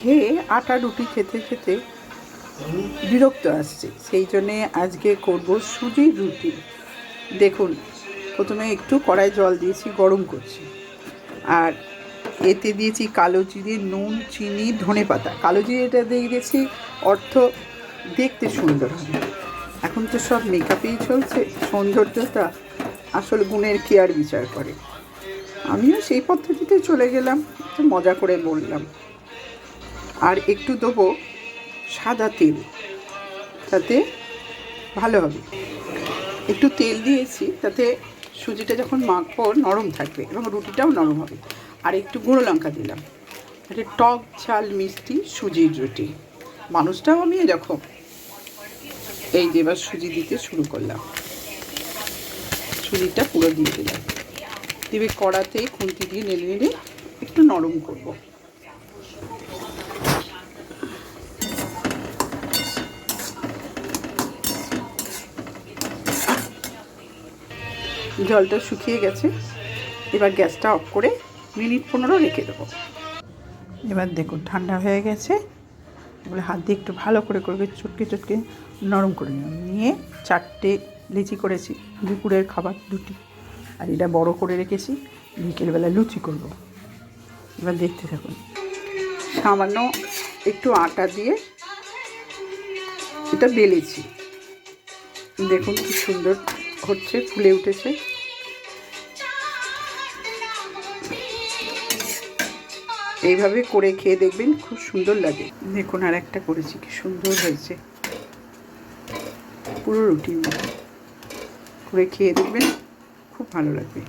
খেয়ে আটা রুটি খেতে খেতে বিরক্ত আসছে, সেই জন্যে আজকে করব সুজির রুটি। দেখুন, প্রথমে একটু কড়াই জল দিয়েছি, গরম করছি, আর এতে দিয়েছি কালো জিরে, নুন, চিনি, ধনেপাতা। কালো জিরেটা দিয়ে দিয়েছি অর্থ দেখতে সুন্দর হবে। এখন তো সব মেকআপেই চলছে, সৌন্দর্যটা আসল গুণের কি আর বিচার করে। আমিও সেই পদ্ধতিতে চলে গেলাম, একটু মজা করে বললাম। আর একটু দেবো সাদা তেল, তাতে ভালো হবে। একটু তেল দিয়েছি, তাতে সুজিটা যখন মাখবো নরম থাকবে এবং রুটিটাও নরম হবে। আর একটু গুঁড়ো লঙ্কা দিলাম। এটা টক ঝাল মিষ্টি সুজির রুটি। মানুষটাও আমি এরকম। এই যে এবার সুজি দিতে শুরু করলাম, সুজিটা পুরো দিয়ে দিলাম। দিয়ে কড়াতেই খুন্তি দিয়ে নেড়ে নেড়ে একটু নরম করব। জলটা শুকিয়ে গেছে, এবার গ্যাসটা অফ করে মিনিট 15 রেখে দেবো। এবার দেখুন ঠান্ডা হয়ে গেছে। এগুলো হাত দিয়ে একটু ভালো করে চটকে চটকে নরম করে নিয়ে 4টে লিচি করেছি, দুপুরের খাবার দুটি। আর এটা বড় করে রেখেছি, বিকেলবেলা লুচি করব। এবার দেখতে থাকুন। সামান্য একটু আটা দিয়ে এটা বেলেছি, দেখুন কি সুন্দর হচ্ছে, ফুলে উঠেছে। এইভাবে করে খেয়ে দেখবেন, খুব সুন্দর লাগে। দেখুন আর একটা করেছি, কি সুন্দর হয়েছে, পুরো রুটির মতো। করে খেয়ে দেখবেন, খুব ভালো লাগবে।